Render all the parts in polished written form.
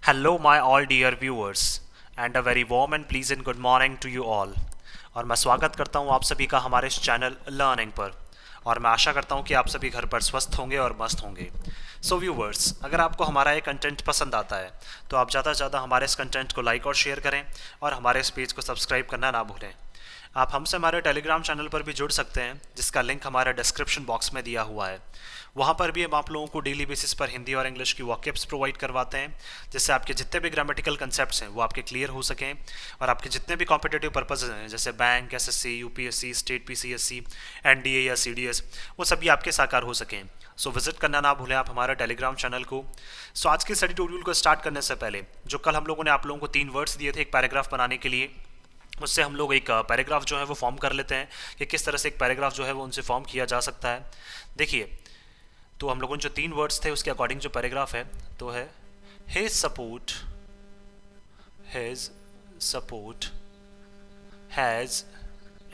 Hello, my all dear viewers, and a very warm and pleasant good morning to you all. और मैं स्वागत करता हूँ आप सभी का हमारे इस चैनल लर्निंग पर। और मैं आशा करता हूँ कि आप सभी घर पर स्वस्थ होंगे और मस्त होंगे। सो व्यूवर्स, अगर आपको हमारा ये कंटेंट पसंद आता है तो आप ज़्यादा से ज़्यादा हमारे इस कंटेंट को लाइक और शेयर करें और हमारे इस पेज को सब्सक्राइब करना ना भूलें। आप हमसे हमारे टेलीग्राम चैनल पर भी जुड़ सकते हैं, जिसका लिंक हमारे डिस्क्रिप्शन बॉक्स में दिया हुआ है। वहाँ पर भी हम आप लोगों को डेली बेसिस पर हिंदी और इंग्लिश की वॉकअप्स प्रोवाइड करवाते हैं, जिससे आपके जितने भी ग्रामेटिकल कंसेप्ट्स हैं वो आपके क्लियर हो सकें और आपके जितने भी कॉम्पिटेटिव पर्पसेज हैं जैसे bank, SSC, UPSC, state PCSC, NDA या सीडीएस, वो सभी आपके साकार हो सकें। सो विजिट करना ना भूलें आप हमारे टेलीग्राम चैनल को। सो आज के स्टडी ट्यूटोरियल को स्टार्ट करने से पहले, जो कल हम लोगों ने आप लोगों को 3 वर्ड्स दिए थे एक पैराग्राफ बनाने के लिए, उससे हम लोग एक पैराग्राफ जो है वो फॉर्म कर लेते हैं कि किस तरह से एक पैराग्राफ जो है वो उनसे फॉर्म किया जा सकता है। देखिए, तो हम लोगों ने जो 3 वर्ड्स थे उसके अकॉर्डिंग जो पैराग्राफ है तो है his support has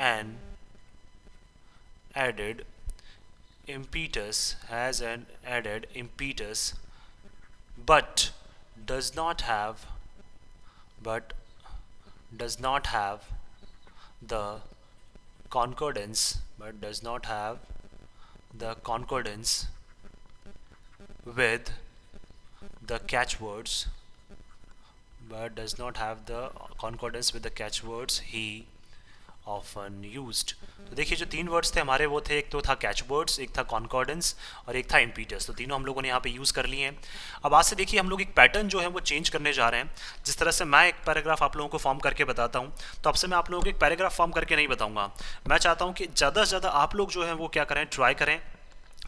an added impetus but does not have but does not have the concordance with the catchwords he often used। तो देखिए, जो 3 वर्ड्स थे हमारे वो थे, एक तो था कैचवर्ड्स, एक था कॉन्कॉर्डेंस और एक था इम्पीटस। तो तीनों हम लोगों ने यहाँ पे यूज़ कर लिए हैं। अब आज से देखिए हम लोग एक पैटर्न जो है वो चेंज करने जा रहे हैं। जिस तरह से मैं एक पैराग्राफ आप लोगों को फॉर्म करके बताता हूँ, तो अब से मैं आप लोगों को एक पैराग्राफ फॉर्म करके नहीं बताऊँगा। मैं चाहता हूँ कि ज़्यादा से ज़्यादा आप लोग जो है वो क्या करें, ट्राई करें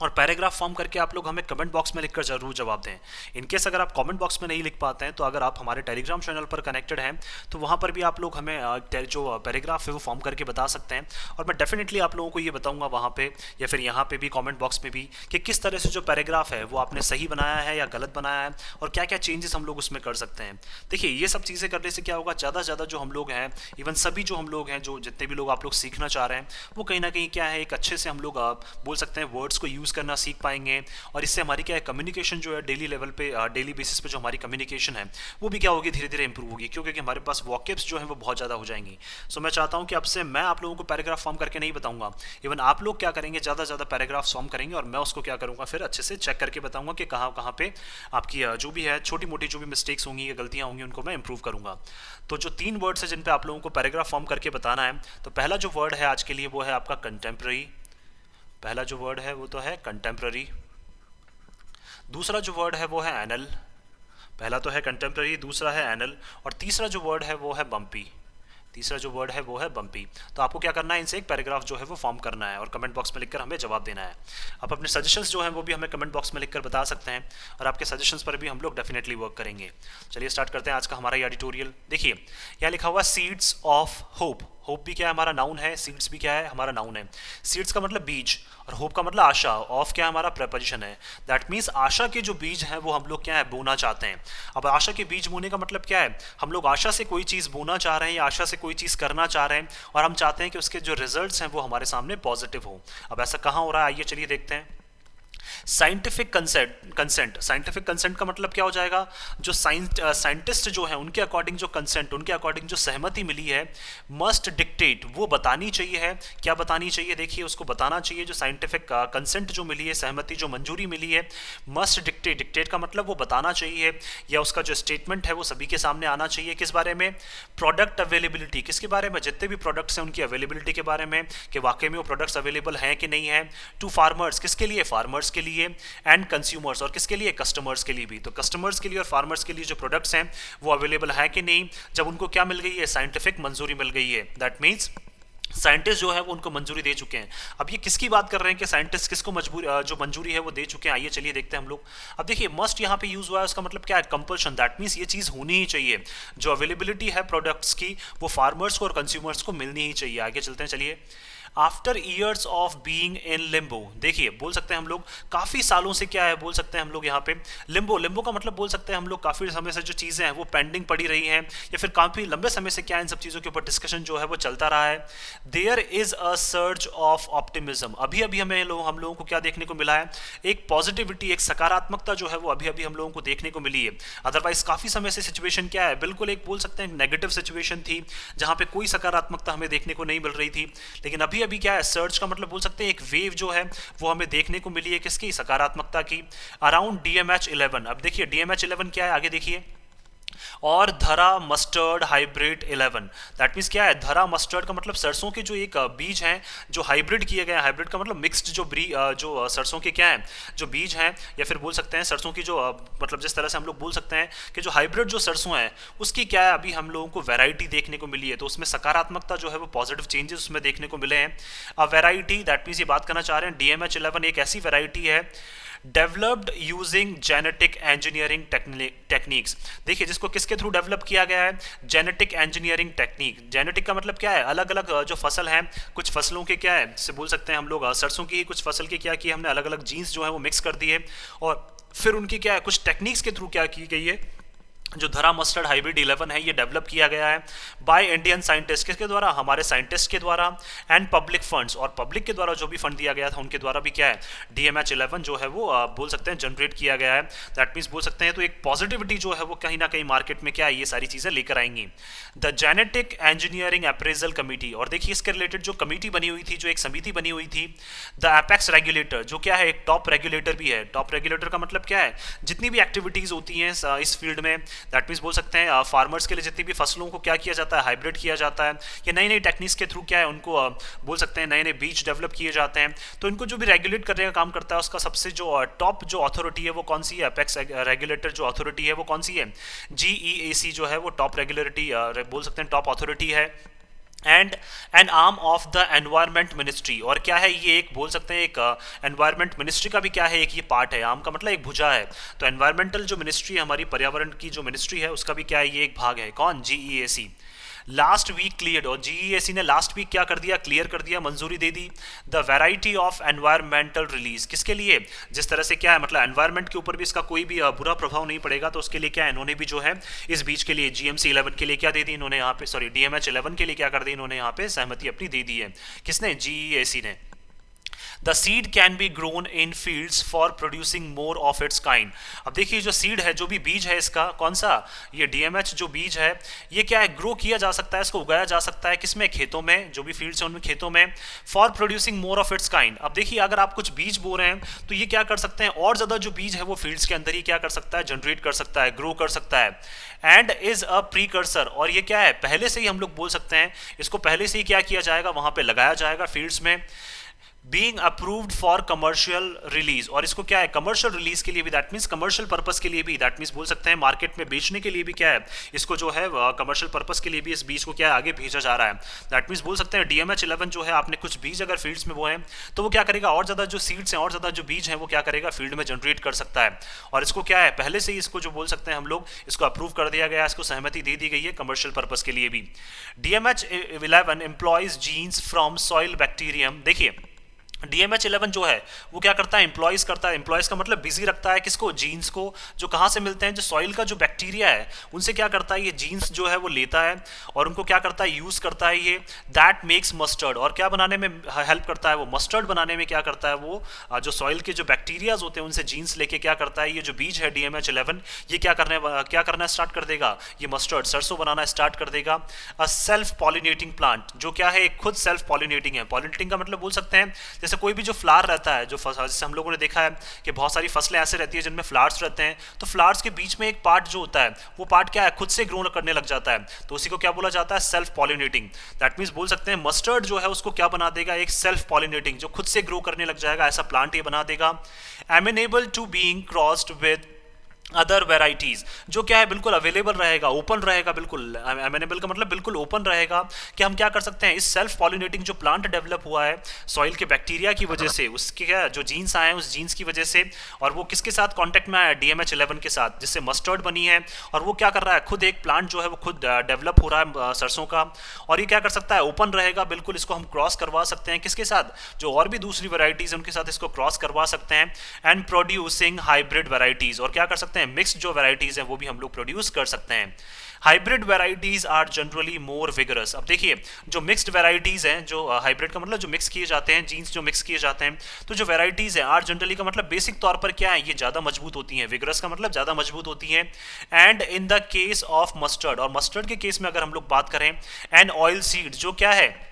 और पैराग्राफ फॉर्म करके आप लोग हमें कमेंट बॉक्स में लिखकर जरूर जवाब दें। इनकेस अगर आप कमेंट बॉक्स में नहीं लिख पाते हैं तो अगर आप हमारे टेलीग्राम चैनल पर कनेक्टेड हैं तो वहाँ पर भी आप लोग हमें जो पैराग्राफ है वो फॉर्म करके बता सकते हैं और मैं डेफिनेटली आप लोगों को ये बताऊँगा वहाँ पे या फिर यहाँ पे भी कमेंट बॉक्स में भी कि किस तरह से जो पैराग्राफ है वो आपने सही बनाया है या गलत बनाया है और क्या क्या चेंजेस हम लोग उसमें कर सकते हैं। देखिए, ये सब चीज़ें करने से क्या होगा, ज़्यादा से ज़्यादा जो हम लोग हैं, इवन सभी जो हम लोग हैं, जो जितने भी लोग आप लोग सीखना चाह रहे हैं, वो कहीं ना कहीं क्या है, एक अच्छे से हम लोग बोल सकते हैं वर्ड्स को यूज़ करना सीख पाएंगे। और इससे हमारी क्या है, कम्युनिकेशन जो है डेली लेवल पे, डेली बेसिस पे जो हमारी कम्युनिकेशन है वो भी क्या होगी, धीरे धीरे इंप्रूव होगी, क्योंकि हमारे पास वॉकअप्स जो है वो बहुत ज़्यादा हो जाएंगी। सो मैं चाहता हूँ कि अब से मैं आप लोगों को पैराग्राफ फॉर्म करके नहीं बताऊंगा, इवन आप लोग क्या करेंगे, ज़्यादा से ज़्यादा पैराग्राफ फॉर्म करेंगे और मैं उसको क्या करूँगा, फिर अच्छे से चेक करके बताऊँगा कि कहाँ कहाँ पे आपकी जो भी है छोटी मोटी जो भी मिस्टेक्स होंगी या गलतियाँ होंगी उनको मैं इंप्रूव करूँगा। तो जो 3 वर्ड्स है जिन पे आप लोगों को पैराग्राफ फॉर्म करके बताना है, तो पहला जो वर्ड है आज के लिए वो है आपका कंटेम्प्रेरी। पहला जो वर्ड है वो तो है कंटेम्प्रेरी। दूसरा जो वर्ड है वो है एनल। पहला तो है कंटेम्प्रेरी, दूसरा है एनल और तीसरा जो वर्ड है वो है बम्पी। तीसरा जो वर्ड है वो है बम्पी। तो आपको क्या करना है, इनसे एक पैराग्राफ जो है वो फॉर्म करना है और कमेंट बॉक्स में लिखकर हमें जवाब देना है। आप अपने सजेशंस जो हैं वो भी हमें कमेंट बॉक्स में लिखकर बता सकते हैं और आपके सजेशंस पर भी हम लोग डेफिनेटली वर्क करेंगे। चलिए स्टार्ट करते हैं आज का हमारा ये एडिटोरियल। देखिए, यहाँ लिखा हुआ सीड्स ऑफ होप। होप भी क्या है, हमारा नाउन है, सीड्स भी क्या है, हमारा नाउन है। सीड्स का मतलब बीज और होप का मतलब आशा। ऑफ क्या है, हमारा प्रपोजिशन है। दैट मीन्स आशा के जो बीज हैं वो हम लोग क्या है, बोना चाहते हैं। अब आशा के बीज बोने का मतलब क्या है, हम लोग आशा से कोई चीज़ बोना चाह रहे हैं या आशा से कोई चीज़ करना चाह रहे हैं और हम चाहते हैं कि उसके जो रिजल्ट्स हैं वो हमारे सामने पॉजिटिव हो। अब ऐसा कहाँ हो रहा है, आइए चलिए देखते हैं। Scientific consent. साइंटिफिक कंसेंट का मतलब क्या हो जाएगा, जो साइंटिस्ट जो है उनके अकॉर्डिंग जो कंसेंट, उनके अकॉर्डिंग जो सहमति मिली है, मस्ट डिक्टेट, वो बतानी चाहिए है। क्या बतानी चाहिए, देखिए उसको बताना चाहिए, जो साइंटिफिक कंसेंट जो मिली है, सहमति जो मंजूरी मिली है, मस्ट डिक्टेट। डिक्टेट का मतलब वो बताना चाहिए या उसका जो स्टेटमेंट है वो सभी के सामने आना चाहिए। किस बारे में, प्रोडक्ट अवेलेबिलिटी, किसके बारे में, जितने भी प्रोडक्ट्स हैं उनकी अवेलेबिलिटी के बारे में, कि वाकई में वो प्रोडक्ट्स अवेलेबल हैं कि नहीं है। टू फार्मर्स, किसके लिए, फार्मर्स के लिए, एंड कंज्यूमर्स, और किसके लिए, कस्टमर्स के लिए भी। तो कस्टमर्स के लिए और फार्मर्स के लिए जो प्रोडक्ट्स हैं वो अवेलेबल है कि नहीं, जब उनको क्या मिल गई है, साइंटिफिक मंजूरी मिल गई है। दैट मीन्स साइंटिस्ट जो है वो उनको मंजूरी दे चुके हैं। अब ये किसकी बात कर रहे हैं कि साइंटिस्ट किसको जो मंजूरी है वो दे चुके हैं, आइए चलिए देखते हैं हम लोग। अब देखिए, मस्ट यहाँ पे यूज हुआ है, उसका मतलब क्या है, कंपल्शन। दैट मीन्स ये चीज़ होनी ही चाहिए, जो अवेलेबिलिटी है प्रोडक्ट्स की वो फार्मर्स को और कंज्यूमर्स को मिलनी ही चाहिए। आगे चलते हैं, चलिए। After years of being in Limbo, देखिए बोल सकते हैं हम लोग काफ़ी सालों से क्या है, बोल सकते हैं हम लोग यहाँ पे लिम्बो, लिम्बो का मतलब बोल सकते हैं हम लोग काफ़ी समय से जो चीज़ें हैं वो पेंडिंग पड़ी रही हैं, या फिर काफ़ी लंबे समय से क्या इन सब चीज़ों के ऊपर डिस्कशन जो है वो चलता रहा है। There is a surge of optimism, अभी अभी हम लोगों को क्या देखने को मिला है, एक पॉजिटिविटी, एक सकारात्मकता जो है वो अभी अभी हम लोगों को देखने को मिली है। अदरवाइज काफ़ी समय से सिचुएशन क्या है, बिल्कुल एक बोल सकते हैं नेगेटिव सिचुएशन थी, जहाँ पे कोई सकारात्मकता हमें देखने को नहीं मिल रही थी। लेकिन अभी अभी क्या है, सर्च का मतलब बोल सकते हैं एक वेव जो है वो हमें देखने को मिली है, किसकी, सकारात्मकता की, अराउंड DMH11। अब देखिए DMH11 क्या है, आगे देखिए, और धरा मस्टर्ड हाइब्रिड 11, दैट मीन्स क्या है, धरा मस्टर्ड का मतलब सरसों के जो एक बीज हैं जो हाइब्रिड किए गए हैं, हाइब्रिड का मतलब मिक्स्ड जो सरसों के क्या हैं जो बीज हैं, या फिर बोल सकते हैं सरसों की जो मतलब जिस तरह से हम लोग बोल सकते हैं कि जो हाइब्रिड जो सरसों है उसकी क्या है अभी हम लोगों को वैरायटी देखने को मिली है, तो उसमें सकारात्मकता जो है वो पॉजिटिव चेंजेस उसमें देखने को मिले हैं। अ वैरायटी, दैट मीन्स ये बात करना चाह रहे हैं DMH11 एक ऐसी वैरायटी है developed using genetic engineering techniques, देखिए जिसको किसके थ्रू डेवलप किया गया है, जेनेटिक इंजीनियरिंग टेक्निक। जेनेटिक का मतलब क्या है, अलग अलग जो फसल हैं, कुछ फसलों के क्या है, जैसे बोल सकते हैं हम लोग सरसों की ही कुछ फसल के क्या किया हमने, अलग अलग जीन्स जो है वो मिक्स कर दिए, और फिर उनकी क्या है कुछ टेक्निक्स के थ्रू क्या की गई है, जो धरा मस्टर्ड हाइब्रिड 11 है ये डेवलप किया गया है बाय इंडियन साइंटिस्ट, किसके द्वारा, हमारे साइंटिस्ट के द्वारा, एंड पब्लिक फंड्स, और पब्लिक के द्वारा जो भी फंड दिया गया था उनके द्वारा भी क्या है DMH11 जो है वो बोल सकते हैं जनरेट किया गया है। दैट मीन्स बोल सकते हैं तो एक पॉजिटिविटी जो है वो कहीं ना कहीं मार्केट में क्या है ये सारी चीज़ें लेकर आएंगी। The genetic engineering appraisal committee, और देखिए इसके रिलेटेड जो कमेटी बनी हुई थी, जो एक समिति बनी हुई थी, द एपेक्स रेगुलेटर, जो क्या है एक टॉप रेगुलेटर भी है। टॉप रेगुलेटर का मतलब क्या है, जितनी भी एक्टिविटीज़ होती हैं इस फील्ड में, दैट मीन्स बोल सकते हैं फार्मर्स के लिए जितनी भी फसलों को क्या किया जाता है, हाइब्रिड किया जाता है, या नई नई टेक्निक्स के थ्रू क्या है उनको बोल सकते हैं नए नए बीज डेवलप किए जाते हैं, तो इनको जो भी रेगुलेट करने का काम करता है उसका सबसे जो टॉप जो अथॉरिटी है वो कौन सी है, अपेक्स रेगुलेटर जो अथॉरिटी है वो कौन सी है, GEAC जो है वो टॉप रेगुलेटरी बोल सकते हैं टॉप अथॉरिटी है, and N arm of the environment ministry, और क्या है ये एक बोल सकते हैं एक एनवायरमेंट मिनिस्ट्री का भी क्या है एक ये पार्ट है, आर्म का मतलब एक भुजा है, तो एनवायरमेंटल जो मिनिस्ट्री है हमारी पर्यावरण की जो मिनिस्ट्री है उसका भी क्या है ये एक भाग है, कौन, GEAC। लास्ट वीक क्लियर, और GEAC ने लास्ट वीक क्या कर दिया, क्लियर कर दिया, मंजूरी दे दी the variety of environmental release, किसके लिए, जिस तरह से क्या है मतलब एनवायरमेंट के ऊपर भी इसका कोई भी बुरा प्रभाव नहीं पड़ेगा, तो उसके लिए क्या है इन्होंने भी जो है इस बीच के लिए GMC11 के लिए क्या दे दी इन्होंने यहाँ पे, सॉरी DMH11 के लिए क्या कर दी इन्होंने यहाँ पे सहमति अपनी दे दी है, किसने, GEAC ने। The seed can be grown in fields for producing more of its kind, अब देखिए जो सीड है, जो भी बीज है इसका, कौन सा, ये DMH जो बीज है ये क्या है ग्रो किया जा सकता है, इसको उगाया जा सकता है किसमें, खेतों में, जो भी फील्ड्स हैं उनमें खेतों में, for producing more of its kind. अब देखिए अगर आप कुछ बीज बो रहे हैं तो ये क्या कर सकते हैं, और ज़्यादा जो बीज है वो फील्ड्स के अंदर ही क्या कर सकता है, जनरेट कर सकता है, ग्रो कर सकता है, एंड इज अ प्रीकर्सर, और ये क्या है पहले से ही हम लोग बोल सकते हैं इसको पहले से ही क्या किया जाएगा, वहाँ पे लगाया जाएगा फील्ड्स में, being approved for commercial release, और इसको क्या है कमर्शियल रिलीज के लिए भी, दैट मीन्स कमर्शियल पर्पस के लिए भी, दैट मीन्स बोल सकते हैं मार्केट में बेचने के लिए भी क्या है इसको जो है कमर्शियल पर्पस के लिए भी इस बीज को क्या है आगे भेजा जा रहा है। दैट मीन्स बोल सकते हैं DMH11 जो है आपने कुछ बीज अगर फील्ड्स में वो हैं तो वो क्या करेगा, और ज़्यादा जो सीड्स हैं और ज़्यादा जो बीज हैं वो क्या करेगा फील्ड में जनरेट कर सकता है, और इसको क्या है पहले से ही इसको जो बोल सकते हैं हम लोग इसको अप्रूव कर दिया गया, इसको सहमति दे दी गई है कमर्शियल पर्पस के लिए भी। DMH11 employs genes from soil bacterium, देखिए DMH11 जो है वो क्या करता है, एम्प्लॉयज करता है, एम्प्लॉयज का मतलब बिजी रखता है किसको, जीन्स को, जो कहाँ से मिलते हैं, जो सॉइल का जो बैक्टीरिया है उनसे क्या करता है ये जीन्स जो है वो लेता है और उनको क्या करता है यूज़ करता है ये, दैट मेक्स मस्टर्ड, और क्या बनाने में हेल्प करता है वो, मस्टर्ड बनाने में क्या करता है वो, जो सॉइल के जो बैक्टीरियाज होते हैं उनसे जीन्स लेके क्या करता है ये जो बीज है DMH11 ये क्या करना स्टार्ट कर देगा, ये मस्टर्ड सरसों बनाना स्टार्ट कर देगा। अ सेल्फ पॉलिनेटिंग प्लांट, जो क्या है खुद सेल्फ पॉलिनेटिंग है, पॉलिनेटिंग का मतलब बोल सकते हैं जैसे कोई भी जो फ्लावर रहता है, जो जैसे हम लोगों ने देखा है कि बहुत सारी फसलें ऐसे रहती है जिनमें फ्लावर्स रहते हैं, तो फ्लावर्स के बीच में एक पार्ट जो होता है वो पार्ट क्या है खुद से ग्रो करने लग जाता है, तो उसी को क्या बोला जाता है सेल्फ पॉलिनेटिंग। दैट मीन्स बोल सकते हैं मस्टर्ड जो है उसको क्या बना देगा, एक सेल्फ पॉलिनेटिंग जो खुद से ग्रो करने लग जाएगा ऐसा प्लांट ये बना देगा। Amenable to being crossed with other varieties जो क्या है बिल्कुल अवेलेबल रहेगा, ओपन रहेगा, बिल्कुल अवेलेबल का मतलब बिल्कुल ओपन रहेगा कि हम क्या कर सकते हैं, इस सेल्फ पॉलिनेटिंग जो प्लांट डेवलप हुआ है सॉइल के बैक्टीरिया की वजह से, उसके क्या जो जीन्स आए हैं उस जीन्स की वजह से, और वो किसके साथ कांटेक्ट में आया है, DMH11 के साथ, जिससे मस्टर्ड बनी है। और वो क्या कर रहा है, खुद एक प्लांट जो है वो खुद डेवलप हो रहा है सरसों का, और ये क्या कर सकता है, ओपन रहेगा बिल्कुल, इसको हम क्रॉस करवा सकते हैं किसके साथ, जो और भी दूसरी वेराइटीज़ हैं उनके साथ इसको क्रॉस करवा सकते हैं, एंड प्रोड्यूसिंग हाइब्रिड वेराइटीज़, और क्या कर सकते हैं, मिक्स्ड जो वेराइटीज़ हैं वो भी हम लोग प्रोड्यूस कर सकते हैं। Hybrid varieties are generally more vigorous. अब देखिए जो मिक्स्ड वेराइटीज़ हैं, जो हाइब्रिड का मतलब जो मिक्स किए जाते हैं, जीन्स जो मिक्स किए जाते हैं, तो जो वेराइटीज़ हैं आर जनरली का मतलब बेसिक तौर पर क्या है, ये ज़्यादा मजबूत होती हैं, विगरस का मतलब ज़्यादा मजबूत होती हैं। And in the case of mustard, और मस्टर्ड के केस में अगर हम लोग बात करें, एंड ऑयल सीड जो क्या है,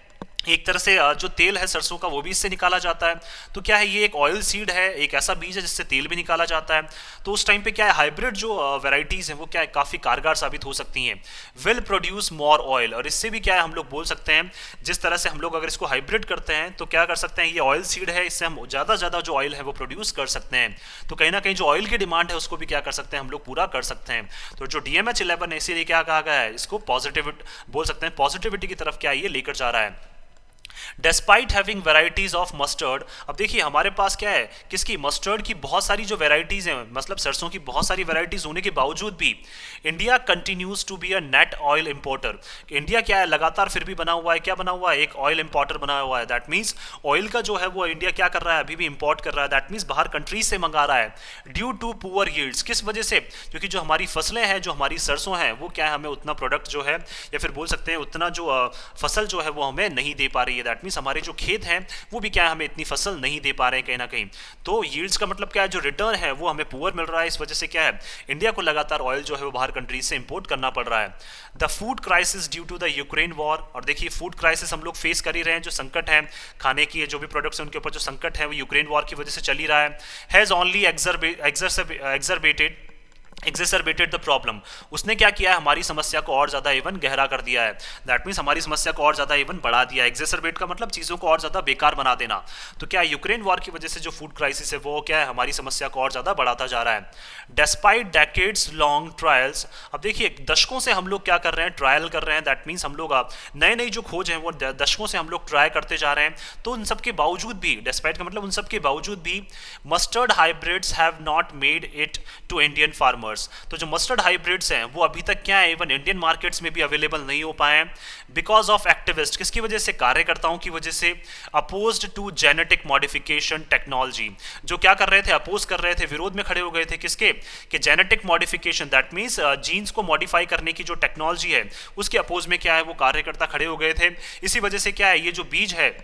एक तरह से जो तेल है सरसों का वो भी इससे निकाला जाता है, तो क्या है ये एक ऑयल सीड है, एक ऐसा बीज है जिससे तेल भी निकाला जाता है। तो उस टाइम पे क्या है, हाइब्रिड जो वेराइटीज़ हैं वो क्या है काफ़ी कारगर साबित हो सकती हैं, विल प्रोड्यूस मोर ऑयल, और इससे भी क्या है हम लोग बोल सकते हैं, जिस तरह से हम लोग अगर इसको हाइब्रिड करते हैं तो क्या कर सकते हैं, ये ऑयल सीड है, इससे हम ज़्यादा जो ऑयल है वो प्रोड्यूस कर सकते हैं। तो कहीं ना कहीं जो ऑयल की डिमांड है उसको भी क्या कर सकते हैं हम लोग पूरा कर सकते हैं। तो जो DMH11 है इसीलिए क्या कहा गया है, इसको पॉजिटिव बोल सकते हैं, पॉजिटिविटी की तरफ क्या ये लेकर जा रहा है। Despite having varieties of mustard, अब देखिए हमारे पास क्या है, किसकी, मस्टर्ड की बहुत सारी जो वेराइटीज हैं, मतलब सरसों की बहुत सारी वेराइटीज होने के बावजूद भी India continues to be a net oil importer. India क्या है, लगातार फिर भी बना हुआ है, क्या बना हुआ है, एक ऑयल इंपोर्टर बना हुआ है। दैट मीन्स ऑयल का जो है वो इंडिया क्या कर रहा है, अभी भी इंपोर्ट कर रहा है, दैट मीन्स बाहर कंट्रीज से मंगा रहा है, ड्यू टू पुअर यील्ड्स, किस वजह से, क्योंकि जो हमारी फसलें हैं, जो हमारी सरसों हैं, वो क्या है हमें उतना प्रोडक्ट जो है, या फिर बोल सकते हैं उतना जो फसल जो है वो हमें नहीं दे पा रही है। दैट मीन्स हमारे जो खेत हैं वो भी क्या है हमें इतनी फसल नहीं दे पा रहे हैं कहीं ना कहीं। तो यील्ड्स का मतलब क्या है, जो रिटर्न है वो हमें पुअर मिल रहा है, इस वजह से क्या है इंडिया को लगातार ऑयल जो है वो बाहर कंट्रीज से इंपोर्ट करना पड़ रहा है। The food crisis due to the Ukraine war, और देखिए फूड क्राइसिस हम लोग फेस कर ही रहे हैं, जो संकट है खाने की जो भी प्रोडक्ट्स हैं उनके ऊपर जो संकट है वो यूक्रेन वॉर की वजह से चल ही रहा है। हैज़ ओनली एक्सरबेटेड द प्रॉब्लम, उसने क्या किया है, हमारी समस्या को और ज़्यादा इवन गहरा कर दिया है। दैट मीन्स हमारी समस्या को और ज़्यादा इवन बढ़ा दिया है। एक्सरबेट का मतलब चीज़ों को और ज़्यादा बेकार बना देना। तो क्या यूक्रेन वॉर की वजह से जो फूड क्राइसिस है वो क्या है हमारी समस्या को और ज़्यादा बढ़ाता जा रहा है। डेस्पाइट डेकेड्स लॉन्ग ट्रायल्स, अब देखिए दशकों से हम लोग क्या कर रहे हैं, ट्रायल कर रहे हैं। दैट मीन्स हम लोग नए नई जो खोज हैं वो दशकों से हम लोग ट्राई करते जा रहे हैं। तो उन सब के बावजूद भी, डेस्पाइट का मतलब उन सब के बावजूद भी, mustard hybrids have not made it to Indian farmers. तो जो मस्टर्ड हाइब्रिड्स हैं वो अभी तक क्या है इवन इंडियन मार्केट्स में भी अवेलेबल नहीं हो पाए हैं, बिकॉज ऑफ एक्टिविस्ट, किसकी वजह से, कार्यकर्ताओं की वजह से, opposed to genetic modification technology, जो क्या कर रहे थे, अपोज कर रहे थे, विरोध में खड़े हो गए थे किसके, कि genetic modification, that means genes को मॉडिफाई करने की जो टेक्नोलॉजी है उसके अपोज में क्या है वो कार्यकर्ता खड़े हो गए थे। इसी वजह से क्या है ये जो बीज है,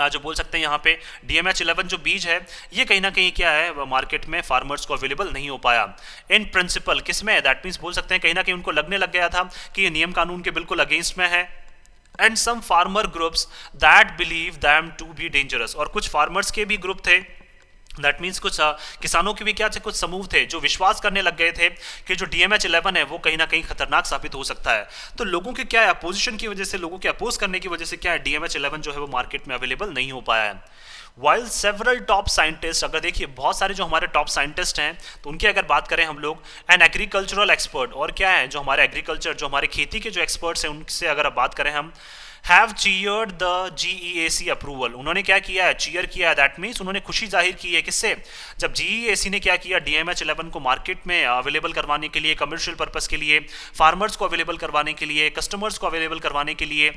जो बोल सकते हैं यहाँ पे DMH11 जो बीज है ये कहीं ना कहीं क्या है मार्केट में फार्मर्स को अवेलेबल नहीं हो पाया। इन प्रिंसिपल किस में, दैट मीन्स बोल सकते हैं कहीं ना कहीं उनको लगने लग गया था कि ये नियम कानून के बिल्कुल अगेंस्ट में है। And some farmer groups that believe them to be dangerous, और कुछ फार्मर्स के भी ग्रुप थे, दैट मीन्स कुछ किसानों के भी क्या थे, कुछ समूह थे जो विश्वास करने लग गए थे कि जो DMH11 है वो कहीं ना कहीं खतरनाक साबित हो सकता है। तो लोगों के क्या है अपोजिशन की वजह से, लोगों के अपोज करने की वजह से क्या है DMH11 जो है वो मार्केट में अवेलेबल नहीं हो पाया है। वाइल सेवरल टॉप साइंटिस्ट, अगर देखिए बहुत सारे जो हमारे टॉप साइंटिस्ट हैं तो उनकी अगर बात करें हम लोग, एन एग्रीकल्चरल एक्सपर्ट, और क्या है जो हमारे एग्रीकल्चर जो हमारे खेती के जो एक्सपर्ट्स हैं उनसे अगर बात करें हम, have cheered the GEAC approval, उन्होंने क्या किया है, चीयर किया है। दैट मीन्स उन्होंने खुशी जाहिर की है किससे, जब GEAC ने क्या किया, DMH11 को मार्केट में अवेलेबल करवाने के लिए, कमर्शियल पर्पस के लिए, फार्मर्स को अवेलेबल करवाने के लिए, कस्टमर्स को अवेलेबल करवाने के लिए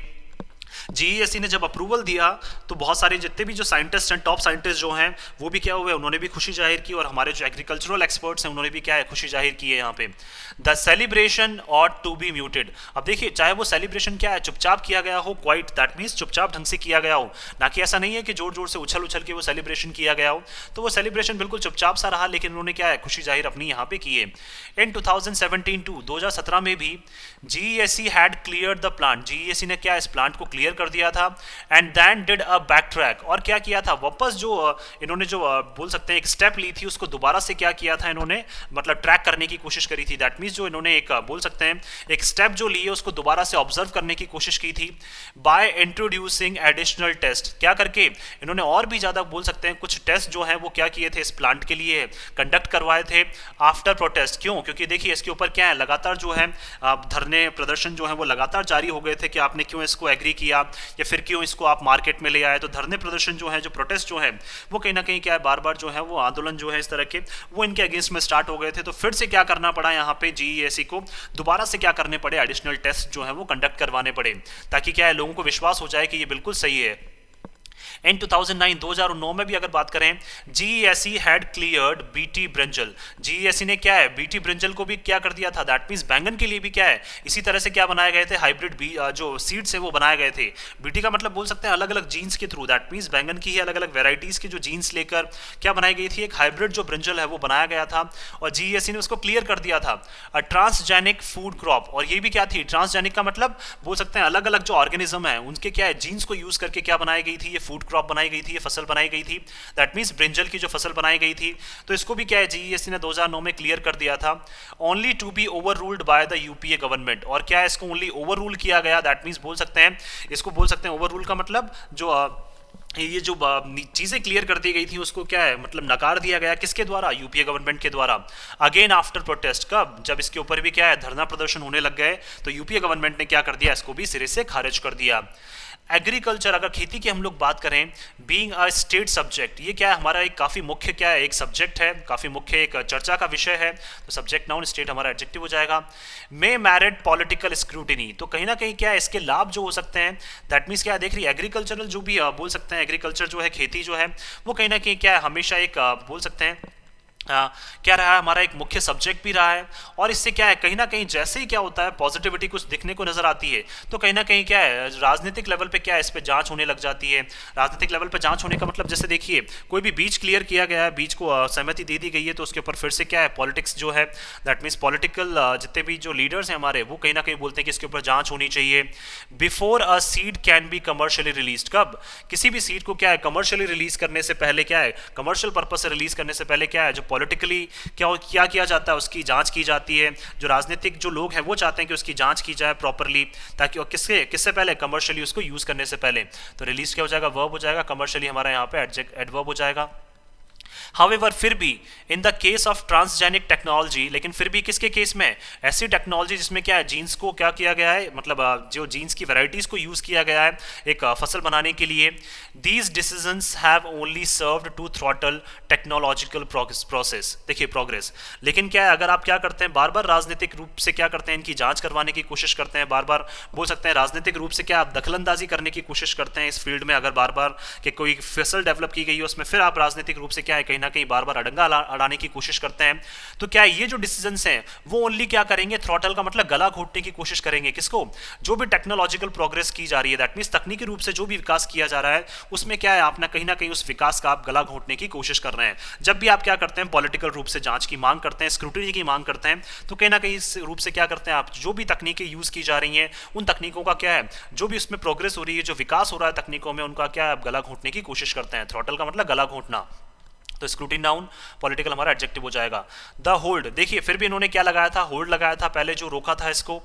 GEAC ने जब अप्रूवल दिया तो बहुत सारे जितने भी जो साइंटिस्ट हैं, टॉप साइंटिस्ट जो हैं वो भी क्या हुए, उन्होंने भी खुशी जाहिर की, और हमारे जो एग्रीकल्चरल एक्सपर्ट्स हैं उन्होंने भी क्या है खुशी जाहिर की है यहाँ पे। The celebration ought to be muted, अब देखिए चाहे वो सेलिब्रेशन क्या है चुपचाप किया गया हो, क्वाइट दैट मीन्स चुपचाप ढंग से किया गया हो, ना कि ऐसा नहीं है कि जोर जोर से उछल उछल के वो सेलिब्रेशन किया गया हो, तो वो सेलिब्रेशन बिल्कुल चुपचाप सा रहा, लेकिन उन्होंने क्या है खुशी जाहिर अपनी यहाँ पे की है। इन 2017 में भी GEAC had clear the plant, GEAC ने क्या इस प्लांट को क्लियर कर दिया था and then did a backtrack, और क्या किया था वापस जो इन्होंने जो बोल सकते हैं एक स्टेप ली थी उसको दोबारा से क्या किया था इन्होंने, मतलब ट्रैक करने की कोशिश करी थी। दैट मीन्स जो इन्होंने एक बोल सकते हैं एक स्टेप जो ली है उसको दोबारा से ऑब्जर्व करने की कोशिश की थी बाय इंट्रोड्यूसिंग एडिशनल टेस्ट, क्या करके इन्होंने और भी ज़्यादा बोल सकते हैं कुछ टेस्ट जो है वो क्या किए थे इस प्लांट के लिए कंडक्ट करवाए थे आफ्टर प्रोटेस्ट। क्यों? क्योंकि देखिए इसके ऊपर क्या है लगातार जो है धरने प्रदर्शन जो है वो लगातार जारी हो गए थे कि आपने क्यों इसको एग्री किया या फिर क्यों इसको आप मार्केट में ले आए। तो धरने प्रदर्शन जो है जो प्रोटेस्ट जो है वो कहीं ना कहीं क्या है बार बार जो है वो आंदोलन जो है इस तरह के वो इनके अगेंस्ट में स्टार्ट हो गए थे। तो फिर से क्या करना पड़ा यहाँ पे जीईएसी को दोबारा से क्या करने पड़े एडिशनल टेस्ट जो है वो कंडक्ट करवाने पड़े ताकि क्या है लोगों को विश्वास हो जाए कि ये बिल्कुल सही है। इन 2009 में भी अगर बात करें जीईएसई हैड क्लियर्ड बीटी ब्रिंजल, जीईएसई ने क्या है बीटी ब्रिंजल को भी क्या कर दिया था, दैट मींस बैंगन के लिए भी क्या है इसी तरह से क्या बनाए गए थे हाइब्रिड जो सीड्स है वो बनाए गए थे। बीटी का मतलब बोल सकते हैं अलग अलग जीन्स के थ्रू, दैट मींस बैंगन की ही अलग अलग वेराइटीज की जो जीन्स लेकर क्या बनाई गई थी एक हाइब्रिड जो ब्रिंजल है वो बनाया गया था और जीईएसई ने उसको क्लियर कर दिया था ट्रांसजेनिक फूड क्रॉप। और ये भी क्या थी ट्रांसजेनिक का मतलब बोल सकते हैं अलग अलग जो ऑर्गेनिज्म है उनके क्या है जीन्स को यूज करके क्या बनाई गई थी ये फूड क्रॉप बनाई गई थी, ये फसल बनाई गई थी। दैट मींस ब्रिंजल की जो फसल बनाई गई थी तो इसको भी क्या है जीईएसई ने 2009 में क्लियर कर दिया था only to be overruled by the UPA government. और क्या है इसको ओनली ओवर रूल किया गया, दैट मींस बोल सकते हैं इसको बोल सकते हैं ओवर रूल का मतलब जो ये जो चीजें क्लियर कर दी गई थी उसको क्या है मतलब नकार दिया गया किसके द्वारा यूपीए गवर्नमेंट के द्वारा। अगेन आफ्टर प्रोटेस्ट कब जब इसके ऊपर भी क्या है धरना प्रदर्शन होने लग गए तो यूपीए गवर्नमेंट ने क्या कर दिया इसको भी सिरे से खारिज कर दिया। एग्रीकल्चर अगर खेती की हम लोग बात करें बीइंग अ स्टेट सब्जेक्ट, ये क्या है हमारा एक काफ़ी मुख्य क्या है एक सब्जेक्ट है, काफ़ी मुख्य एक चर्चा का विषय है। तो सब्जेक्ट नाउन स्टेट हमारा एडजेक्टिव हो जाएगा। मे मैरिड पॉलिटिकल स्क्रूटिनी, तो कहीं ना कहीं क्या है इसके लाभ जो हो सकते हैं दैट मीन्स क्या है देख रही एग्रीकल्चरल जो भी बोल सकते हैं एग्रीकल्चर जो है खेती जो है वो कहीं ना कहीं क्या है हमेशा एक बोल सकते हैं क्या रहा है हमारा एक मुख्य सब्जेक्ट भी रहा है। और इससे क्या है कहीं ना कहीं जैसे ही क्या होता है पॉजिटिविटी कुछ दिखने को नजर आती है तो कहीं ना कहीं क्या है राजनीतिक लेवल पे क्या है इस पे जांच होने लग जाती है। राजनीतिक लेवल पे जांच होने का मतलब जैसे देखिए कोई भी बीच क्लियर किया गया है, बीच को सहमति दे दी गई है तो उसके ऊपर फिर से क्या है पॉलिटिक्स जो है दैट मीन्स पॉलिटिकल जितने भी जो लीडर्स हैं हमारे वो कहीं ना कहीं बोलते हैं कि इसके ऊपर जांच होनी चाहिए। Before a seed can be commercially release, कब किसी भी सीड को क्या है कमर्शियली रिलीज करने से पहले क्या है कमर्शियल पर्पज से रिलीज करने से पहले क्या है जो पॉलिटिकली क्या किया जाता है उसकी जांच की जाती है। जो राजनीतिक जो लोग हैं वो चाहते हैं कि उसकी जांच की जाए प्रॉपरली ताकि और किससे पहले कमर्शियली उसको यूज करने से पहले। तो रिलीज क्या हो जाएगा वर्ब हो जाएगा, कमर्शियली हमारा यहाँ पे एडवर्ब हो जाएगा। हाउएवर फिर भी in the case of transgenic technology, लेकिन फिर भी किसके केस में ऐसी टेक्नोलॉजी जिसमें क्या है जीन्स को क्या किया गया है मतलब जो जीन्स की वैरायटीज को यूज किया गया है एक फसल बनाने के लिए। These decisions have only served to throttle technological process, देखिए प्रोग्रेस। लेकिन क्या है अगर आप क्या करते हैं बार बार राजनीतिक रूप से क्या करते हैं इनकी जांच करवाने की कोशिश करते हैं, बार बार बोल सकते हैं राजनीतिक रूप से क्या आप दखलंदाजी करने की कोशिश करते हैं इस फील्ड में, अगर बार बार कि कोई फसल डेवलप की गई है उसमें फिर आप राजनीतिक रूप से क्या है कहीं ना कहीं बार बार अड़ंगा अड़ाने की कोशिश करते हैं तो क्या ये जो डिसीजंस हैं वो ओनली क्या करेंगे थ्रॉटल का मतलब गला घोटने की कोशिश करेंगे किसको, जो भी टेक्नोलॉजिकल प्रोग्रेस की जा रही है दैट मींस तकनीकी रूप से जो भी विकास किया जा रहा है उसमें क्या है आप ना कहीं उस विकास का आप गला घोटने की कोशिश कर रहे हैं। जब भी आप क्या करते हैं पॉलिटिकल रूप से जांच की मांग करते हैं स्क्रूटिनी की मांग करते हैं तो कहीं ना कहीं इस रूप से क्या करते हैं आप जो भी तकनीकें यूज की जा रही हैं उन तकनीकों का क्या है जो भी उसमें प्रोग्रेस हो रही है जो विकास हो रहा है तकनीकों में उनका क्या है आप गला घोटने की कोशिश करते हैं। थ्रॉटल का मतलब गला घोटना। तो स्क्रूटिनी नाउन पॉलिटिकल हमारा एडजेक्टिव हो जाएगा। द होल्ड, देखिए फिर भी इन्होंने क्या लगाया था होल्ड लगाया था पहले जो रोका था इसको।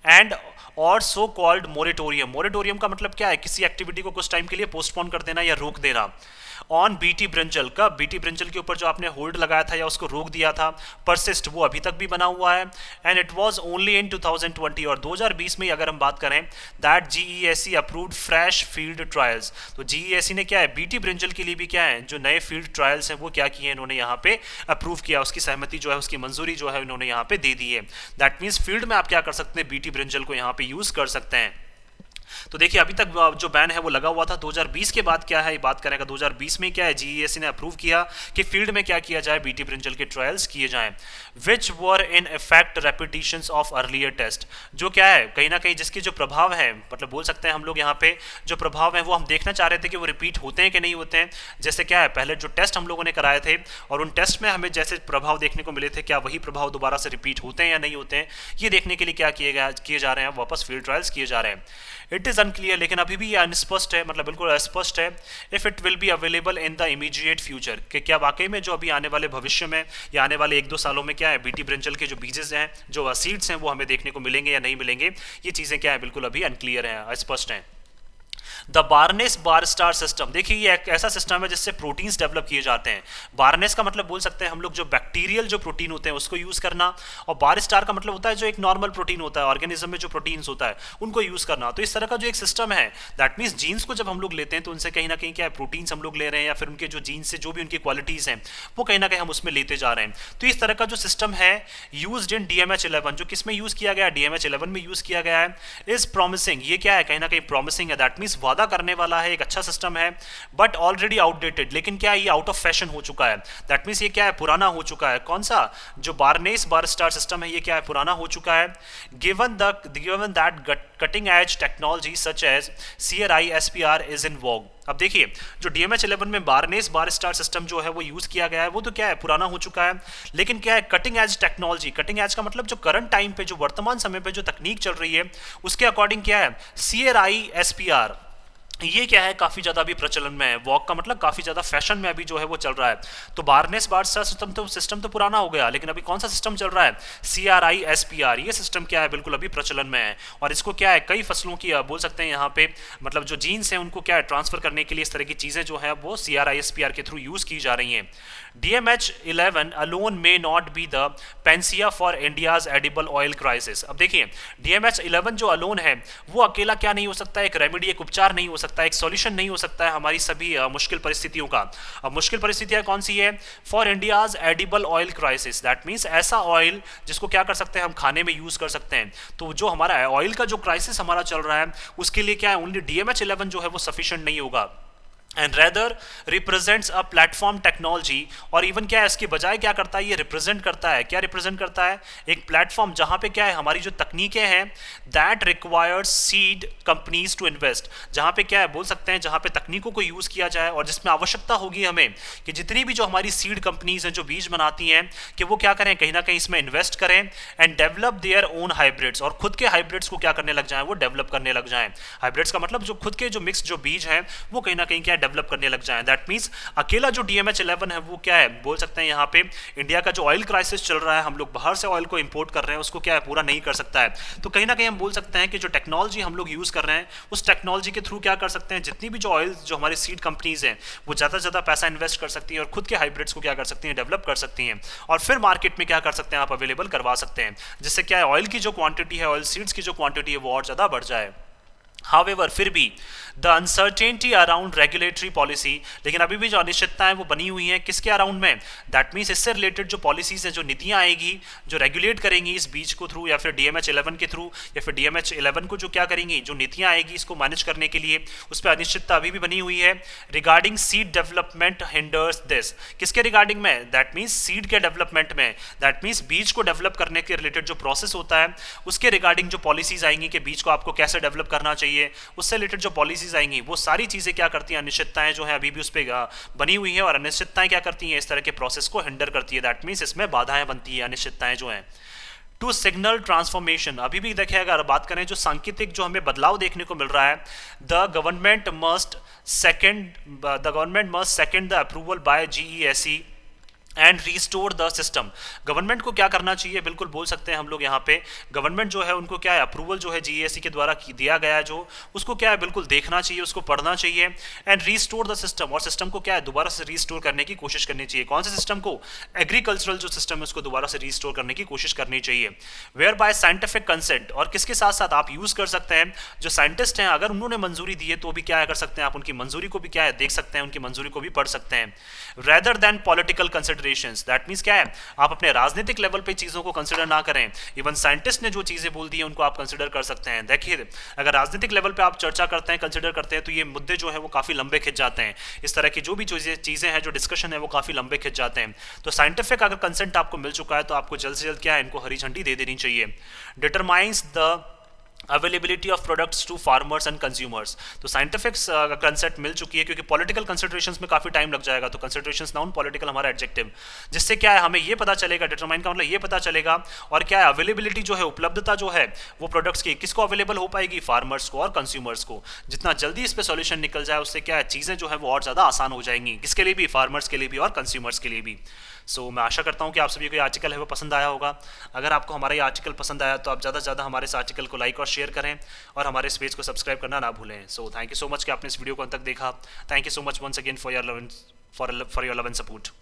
एंड और सो कॉल्ड मोरेटोरियम, मोरेटोरियम का मतलब क्या है किसी एक्टिविटी को कुछ टाइम के लिए पोस्टपोन कर देना या रोक देना। ऑन बीटी ब्रिंजल, कब बीटी ब्रिंजल के ऊपर जो आपने होल्ड लगाया था या उसको रोक दिया था परसिस्ट वो अभी तक भी बना हुआ है। And it was only in 2020 और 2020 में अगर हम बात करें that GEAC approved fresh field trials. तो जीईएसई ने क्या है बीटी ब्रिंजल के लिए भी क्या है जो नए फील्ड ट्रायल्स हैं वो क्या किए इन्होंने यहाँ पे अप्रूव किया, उसकी सहमति जो है उसकी मंजूरी जो है इन्होंने यहाँ पे दे दी है। दैट मीन्स फील्ड में आप क्या कर सकते हैं बीटी ब्रिंजल को यहाँ पे यूज कर सकते हैं। तो देखिए अभी तक जो बैन है वो लगा हुआ था। 2020 के बाद क्या है बात करेंगे 2020 में क्या है जीईएसई ने अप्रूव किया कि फील्ड में क्या किया जाए बीटी ब्रिंजल के ट्रायल्स किए जाएं which were in effect repetitions of earlier test, जो क्या है कहीं ना कहीं जिसके जो प्रभाव है मतलब बोल सकते हैं हम लोग यहाँ पे जो प्रभाव है वो हम देखना चाह रहे थे कि वो रिपीट होते हैं कि नहीं होते हैं। जैसे क्या है पहले जो टेस्ट हम लोगों ने कराए थे और उन टेस्ट में हमें जैसे प्रभाव देखने को मिले थे क्या वही प्रभाव दोबारा से रिपीट होते हैं या नहीं होते हैं, ये देखने के लिए क्या किए जा रहे हैं वापस फील्ड ट्रायल्स किए जा रहे हैं। इट इज़ अनक्लियर, लेकिन अभी भी ये अनस्पष्ट है, मतलब बिल्कुल अस्पष्ट है। If it will be available in the immediate future, कि क्या वाकई में जो अभी आने वाले भविष्य में या आने वाले 1-2 सालों में क्या है बीटी ब्रिंजल के जो बीजेस हैं, जो सीड्स हैं, वो हमें देखने को मिलेंगे या नहीं मिलेंगे, ये चीज़ें क्या है बिल्कुल अभी अनक्लियर हैं, अस्पष्ट हैं। The baldness bar star system, देखिए ये एक ऐसा सिस्टम है जिससे प्रोटीन्स डेवलप किए जाते हैं। बार्नेस का मतलब बोल सकते हैं हम लोग जो बैक्टीरियल जो प्रोटीन होते हैं उसको यूज़ करना, और बार स्टार का मतलब होता है जो एक नॉर्मल प्रोटीन होता है, ऑर्गेनिज्म में जो प्रोटीन्स होता है उनको यूज़ करना। तो इस तरह का जो एक सिस्टम है, दैट मीन्स जीन्स को जब हम लोग लेते हैं तो उनसे कहीं ना कहीं क्या है प्रोटीन्स हम लोग ले रहे हैं, या फिर उनके जो जीन्स से जो भी उनकी क्वालिटीज़ हैं वो कहीं ना कहीं हम उसमें लेते जा रहे हैं। तो इस तरह का जो सिस्टम है यूज्ड इन DMH11, जो किस में यूज़ किया गया है, DMH11 में यूज़ किया गया है, इज़ प्रॉमिसिंग, ये क्या है कहीं ना कहीं प्रॉमिसिंग है, दैट मीन्स वादा करने वाला है, एक अच्छा सिस्टम है, बट ऑलरेडी आउटडेटेड, लेकिन क्या ये आउट ऑफ फैशन हो चुका है, दैट मीन्स ये क्या है पुराना हो चुका है। कौन सा जो बार्नेस बार स्टार सिस्टम है ये क्या है पुराना हो चुका है, given that cutting edge technology such as CRI SPR is in vogue. अब देखिए जो DMH11 में बार्नेस बार स्टार सिस्टम जो है वो यूज किया गया है वो तो क्या है पुराना हो चुका है, लेकिन क्या है cutting edge technology, cutting edge का मतलब जो करंट टाइम पे जो वर्तमान समय पे जो तकनीक चल रही है उसके अकॉर्डिंग क्या है CRI SPR ये क्या है काफ़ी ज़्यादा अभी प्रचलन में है। वॉक का मतलब काफ़ी ज़्यादा फैशन में अभी जो है वो चल रहा है। तो बार्नेस बार स्टार सिस्टम तो पुराना हो गया, लेकिन अभी कौन सा सिस्टम चल रहा है CRI SPR, ये सिस्टम क्या है बिल्कुल अभी प्रचलन में है। और इसको क्या है कई फसलों की बोल सकते हैं यहाँ पे मतलब जो जीन्स हैं उनको क्या है ट्रांसफर करने के लिए इस तरह की चीज़ें जो है वो CRI SPR के थ्रू यूज़ की जा रही हैं। DMH11 alone may not be the panacea for India's edible oil crisis। अब देखिए DMH11 जो अलोन है वो अकेला क्या नहीं हो सकता, एक रेमेडी, एक उपचार नहीं हो सकता, एक सॉल्यूशन नहीं हो सकता है हमारी सभी मुश्किल परिस्थितियों का। अब मुश्किल परिस्थितियां कौन सी है, for India's edible oil crisis, that means ऐसा ऑयल जिसको क्या कर सकते हैं हम खाने में यूज कर सकते हैं। तो जो हमारा ऑयल का जो क्राइसिस हमारा चल रहा है उसके लिए क्या है ओनली DMH11 जो है वो सफिशिएंट नहीं होगा, and rather represents a platform technology. और इवन क्या है इसके बजाय क्या करता है ये रिप्रेजेंट करता है, क्या रिप्रेजेंट करता है एक प्लेटफॉर्म जहां पे क्या है हमारी जो तकनीकें हैं that requires seed companies to invest, जहां पे क्या है बोल सकते हैं जहां पे तकनीकों को यूज किया जाए और जिसमें आवश्यकता होगी हमें कि जितनी भी जो हमारी सीड कंपनीज हैं जो बीज बनाती हैं कि वो क्या करें कहीं ना कहीं इसमें इन्वेस्ट करें and develop their own hybrids, और खुद के हाइब्रिड्स को क्या करने लग जाएं वो डेवलप करने लग जाएं। हाइब्रिड्स का मतलब जो खुद के जो मिक्स जो बीज हैं वो कहीं ना कहीं क्या डेवलप करने लग जाएं। दैट मींस अकेला जो DMH11 है वो क्या है बोल सकते हैं यहाँ पे इंडिया का जो ऑयल क्राइसिस चल रहा है, हम लोग बाहर से ऑयल को इंपोर्ट कर रहे हैं उसको क्या है पूरा नहीं कर सकता है। तो कहीं ना कहीं हम बोल सकते हैं कि जो टेक्नोलॉजी हम लोग यूज कर रहे हैं उस टेक्नोलॉजी के थ्रू क्या कर सकते हैं जितनी भी जो ऑयल जो हमारी सीड कंपनीज हैं वो ज़्यादा से ज़्यादा पैसा इन्वेस्ट कर सकती हैं और खुद के हाइब्रिड्स को क्या कर सकती हैं डेवलप कर सकती हैं, और फिर मार्केट में क्या कर सकते हैं आप अवेलेबल करवा सकते हैं, जिससे क्या है ऑयल की जो क्वांटिटी है ऑयल सीड्स की जो क्वांटिटी है वो और ज़्यादा बढ़ जाए। However, फिर भी the uncertainty around regulatory policy, लेकिन अभी भी जो अनिश्चितताएं वो बनी हुई हैं किसके अराउंड में, दैट मीन्स इससे रिलेटेड जो पॉलिसीज हैं जो नीतियां आएगी जो रेगुलेट करेंगी इस बीज को थ्रू या फिर DMH11 के थ्रू या फिर DMH11 को जो क्या करेंगी जो नीतियां आएगी इसको मैनेज करने के लिए उस पर अनिश्चितता अभी भी बनी हुई है। Regarding seed development hinders this, किसके रिगार्डिंग में, दैट मीन्स सीड के डेवलपमेंट में, दैट मीन्स बीज को डेवलप करने के रिलेटेड जो प्रोसेस होता है उसके रिगार्डिंग जो पॉलिसीज आएंगी कि बीज को आपको कैसे डेवलप करना चाहिए, उससे रिलेटेड जो पॉलिसीज आएंगी वो सारी चीजें क्या करती हैं अनिश्चितताएं जो है अभी भी उस पर बनी हुई है, और अनिश्चितताएं क्या करती हैं इस तरह के प्रोसेस को हिंडर करती है, दैट मीन्स इसमें बाधाएं बनती है अनिश्चितताएं जो हैं। टू सिग्नल ट्रांसफॉर्मेशन, अभी भी देखिए अगर बात करें जो सांकेतिक जो हमें बदलाव देखने को मिल रहा है, the government must second the approval bye GESE and restore the system. Government को क्या करना चाहिए, बिल्कुल बोल सकते हैं हम लोग यहाँ पे गवर्नमेंट जो है उनको क्या है अप्रूवल जो है GESE के द्वारा दिया गया है जो उसको क्या है बिल्कुल देखना चाहिए, उसको पढ़ना चाहिए एंड रीस्टोर द सिस्टम, और सिस्टम को क्या है दोबारा से रीस्टोर करने की कोशिश करनी चाहिए। कौन से सिस्टम को, एग्रीकल्चरल जो सिस्टम है उसको दोबारा से रीस्टोर करने की कोशिश करनी चाहिए। वेयर बाय साइंटिफिक कंसेंट, और किसके साथ साथ आप यूज कर सकते हैं जो साइंटिस्ट हैं अगर उन्होंने मंजूरी दी है तो भी क्या कर सकते हैं आप उनकी मंजूरी को भी क्या है देख सकते हैं, उनकी मंजूरी को भी पढ़ सकते हैं। Rather than political considerations, that means क्या है आप अपने राजनीतिक लेवल पे चीजों को कंसिडर ना करें, इवन साइंटिस्ट ने जो चीजें बोल दी है उनको आप कंसिडर कर सकते हैं। देखिए अगर राजनीतिक लेवल पे आप चर्चा करते हैं कंसिडर करते हैं तो ये मुद्दे जो है वो काफी लंबे खिंच जाते हैं, इस तरह की जो भी चीजें हैं जो डिस्कशन है वो काफी लंबे खिंच जाते हैं। तो साइंटिफिक अगर कंसेंट आपको मिल चुका है तो आपको जल्द से जल्द क्या है इनको हरी झंडी दे देनी चाहिए। Determines the availability of products to farmers and consumers. तो साइंटिफिक कंसेप्ट मिल चुकी है, क्योंकि पॉलिटिकल कंसिडरेशंस में काफ़ी टाइम लग जाएगा, तो कंसिडरेशंस नाउन, पॉलिटिकल हमारा एडजेक्टिव, जिससे क्या है हमें ये पता चलेगा, डिटरमाइन का मतलब ये पता चलेगा, और क्या है अवेलेबिलिटी जो है, उपलब्धता जो है वो प्रोडक्ट्स की किसको अवेलेबल हो पाएगी, फार्मर्स को और कंज्यूमर्स को। जितना जल्दी इस पर सॉल्यूशन निकल जाए उससे क्या है चीज़ें जो है वो और ज़्यादा आसान हो जाएंगी, किसके लिए भी, फार्मर्स के लिए भी और कंज्यूमर्स के लिए भी। सो मैं आशा करता हूँ कि आप सभी को ये आर्टिकल है वो पसंद आया होगा। अगर आपको हमारा ये आर्टिकल पसंद आया तो आप ज़्यादा से ज़्यादा हमारे इस आर्टिकल को लाइक और शेयर करें, और हमारे इस पेज को सब्सक्राइब करना ना भूलें। So thank you so much कि आपने इस वीडियो को अंत तक देखा। Thank you so much once again for your love and support.